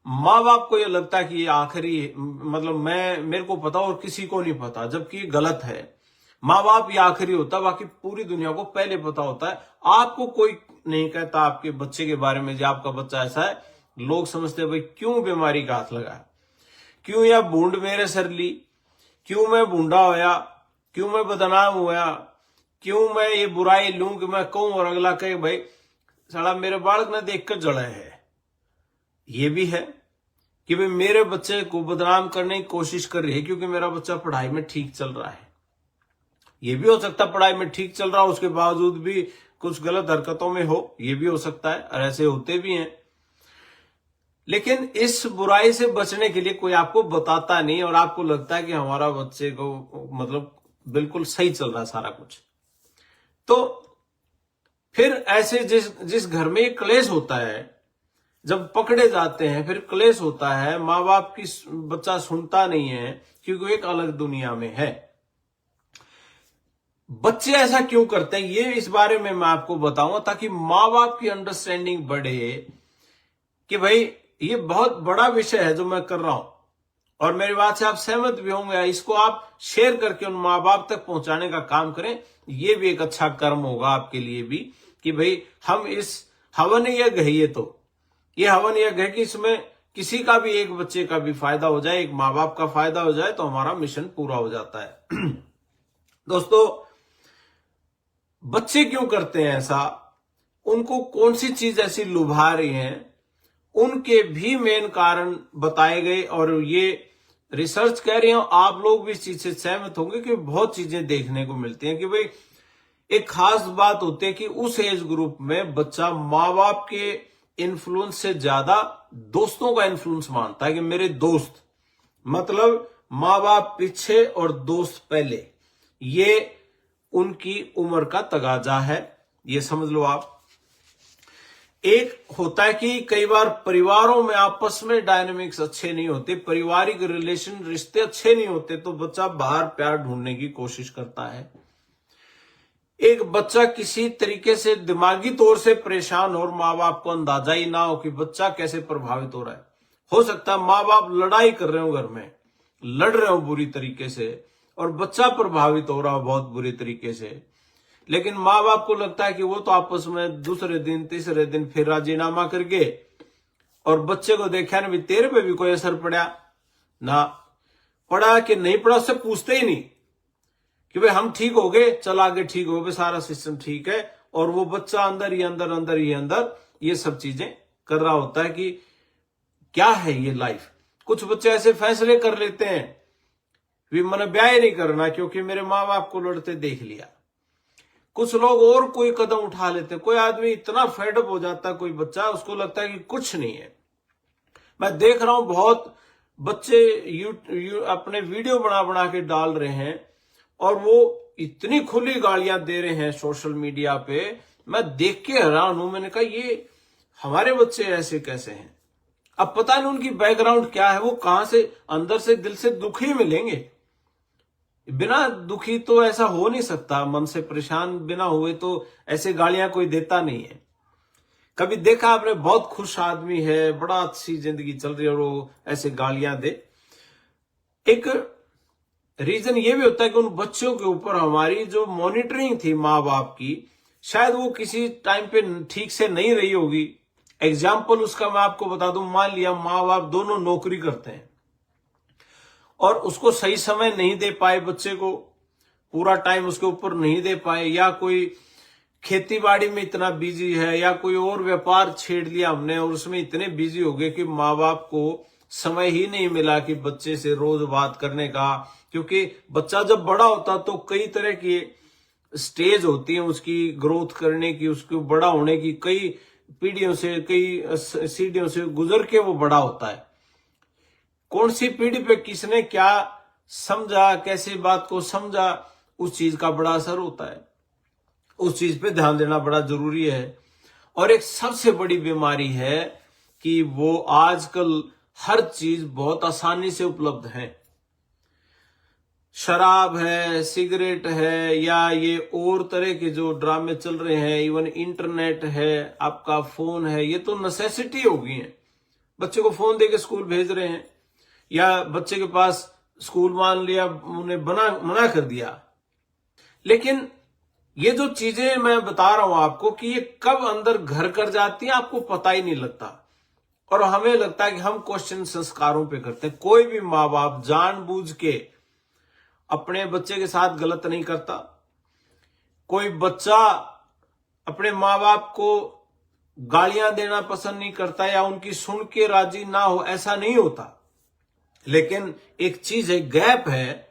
माँ बाप को ये लगता है कि ये आखिरी, मतलब मेरे को पता और किसी को नहीं पता, जबकि ये गलत है। माँ बाप ये आखिरी होता है, बाकी पूरी दुनिया को पहले पता होता है। आपको कोई नहीं कहता आपके बच्चे के बारे में, जो आपका बच्चा ऐसा है। लोग समझते हैं भाई क्यों बीमारी का हाथ लगाया, क्यों यह बूंद मेरे सर ली, क्यों मैं बूंदा होया, क्यों मैं बदनाम हुआ, क्यों मैं ये बुराई लूं कि मैं कहूं और अगला कहे भाई साला मेरे बालक ने देखकर जड़े है। ये भी है कि भाई मेरे बच्चे को बदनाम करने की कोशिश कर रही है क्योंकि मेरा बच्चा पढ़ाई में ठीक चल रहा है। ये भी हो सकता है पढ़ाई में ठीक चल रहा हो, उसके बावजूद भी कुछ गलत हरकतों में हो, ये भी हो सकता है और ऐसे होते भी हैं। लेकिन इस बुराई से बचने के लिए कोई आपको बताता नहीं और आपको लगता है कि हमारा बच्चे को मतलब बिल्कुल सही चल रहा है सारा कुछ। तो फिर ऐसे जिस घर में क्लेश होता है, जब पकड़े जाते हैं फिर क्लेश होता है, माँ बाप की बच्चा सुनता नहीं है क्योंकि एक अलग दुनिया में है। बच्चे ऐसा क्यों करते हैं ये इस बारे में मैं आपको बताऊंगा, ताकि माँ बाप की अंडरस्टैंडिंग बढ़े कि भाई ये बहुत बड़ा विषय है जो मैं कर रहा हूं और मेरी बात से आप सहमत भी होंगे। इसको आप शेयर करके उन माँ बाप तक पहुंचाने का काम करें, ये भी एक अच्छा कर्म होगा आपके लिए भी कि भाई हम इस हवन यज्ञ है, ये हवन यज्ञ है कि इसमें किसी का भी, एक बच्चे का भी फायदा हो जाए, एक माँ बाप का फायदा हो जाए तो हमारा मिशन पूरा हो जाता है। दोस्तों, बच्चे क्यों करते हैं ऐसा, उनको कौन सी चीज ऐसी लुभा रही है, उनके भी मेन कारण बताए गए और ये रिसर्च कह रही हूं, आप लोग भी इस चीज से सहमत होंगे कि बहुत चीजें देखने को मिलती हैं कि भाई एक खास बात होती है कि उस एज ग्रुप में बच्चा माँ बाप के इन्फ्लुएंस से ज्यादा दोस्तों का इन्फ्लुएंस मानता है कि मेरे दोस्त, मतलब माँ बाप पीछे और दोस्त पहले, ये उनकी उम्र का तगाजा है, ये समझ लो आप। एक होता है कि कई बार परिवारों में आपस में डायनेमिक्स अच्छे नहीं होते, पारिवारिक रिलेशन, रिश्ते अच्छे नहीं होते, तो बच्चा बाहर प्यार ढूंढने की कोशिश करता है। एक बच्चा किसी तरीके से दिमागी तौर से परेशान हो और माँ बाप को अंदाजा ही ना हो कि बच्चा कैसे प्रभावित हो रहा है। हो सकता है माँ बाप लड़ाई कर रहे हो, घर में लड़ रहे हो बुरी तरीके से और बच्चा प्रभावित हो रहा हो बहुत बुरी तरीके से, लेकिन माँ बाप को लगता है कि वो तो आपस में दूसरे दिन तीसरे दिन फिर राजीनामा करके, और बच्चे को देखा ना भी तेरे पे भी कोई असर पड़ा ना, पड़ा कि नहीं पड़ा उससे पूछते ही नहीं कि भाई हम ठीक हो गए, चल आगे ठीक हो गए, सारा सिस्टम ठीक है, और वो बच्चा अंदर ही अंदर ये सब चीजें कर रहा होता है कि क्या है ये लाइफ। कुछ बच्चे ऐसे फैसले कर लेते हैं भी मैंने ब्याह ही नहीं करना क्योंकि मेरे माँ बाप को लड़ते देख लिया। कुछ लोग और कोई कदम उठा लेते हैं, कोई आदमी इतना फेडअप हो जाता है, कोई बच्चा, उसको लगता है कि कुछ नहीं है। मैं देख रहा हूं बहुत बच्चे अपने वीडियो बना बना के डाल रहे हैं और वो इतनी खुली गालियां दे रहे हैं सोशल मीडिया पे, मैं देख के हैरान हूं। मैंने कहा ये हमारे बच्चे ऐसे कैसे हैं। अब पता नहीं उनकी बैकग्राउंड क्या है, वो कहां से अंदर से दिल से दुखी मिलेंगे। बिना दुखी तो ऐसा हो नहीं सकता, मन से परेशान बिना हुए तो ऐसे गालियां कोई देता नहीं है। कभी देखा आपने बहुत खुश आदमी है, बड़ा अच्छी जिंदगी चल रही है और वो ऐसे गालियां दे। एक रीजन ये भी होता है कि उन बच्चों के ऊपर हमारी जो मॉनिटरिंग थी माँ बाप की, शायद वो किसी टाइम पे ठीक से नहीं रही होगी। एग्जाम्पल उसका मैं आपको बता दूं, मान लिया माँ बाप दोनों नौकरी करते हैं और उसको सही समय नहीं दे पाए, बच्चे को पूरा टाइम उसके ऊपर नहीं दे पाए, या कोई खेती बाड़ी में इतना बिजी है, या कोई और व्यापार छेड़ लिया हमने और उसमें इतने बिजी हो गए कि माँ बाप को समय ही नहीं मिला कि बच्चे से रोज बात करने का। क्योंकि बच्चा जब बड़ा होता तो कई तरह की स्टेज होती है उसकी ग्रोथ करने की, उसको बड़ा होने की, कई पीढ़ियों से, कई सीढ़ियों से गुजर के वो बड़ा होता है। कौन सी पीढ़ी पे किसने क्या समझा, कैसे बात को समझा, उस चीज का बड़ा असर होता है। उस चीज पे ध्यान देना बड़ा जरूरी है। और एक सबसे बड़ी बीमारी है कि वो आजकल हर चीज बहुत आसानी से उपलब्ध है। शराब है, सिगरेट है, या ये और तरह के जो ड्रामे चल रहे हैं, इवन इंटरनेट है, आपका फोन है, ये तो नेसेसिटी हो गई है। बच्चे को फोन देके स्कूल भेज रहे हैं, या बच्चे के पास स्कूल मान लिया, उन्हें मना कर दिया। लेकिन ये जो चीजें मैं बता रहा हूं आपको कि ये कब अंदर घर कर जाती है आपको पता ही नहीं लगता, और हमें लगता है कि हम क्वेश्चन संस्कारों पे करते हैं। कोई भी माँ बाप जानबूझ के अपने बच्चे के साथ गलत नहीं करता। कोई बच्चा अपने माँ बाप को गालियां देना पसंद नहीं करता या उनकी सुन के राजी ना हो, ऐसा नहीं होता। लेकिन एक चीज है, गैप है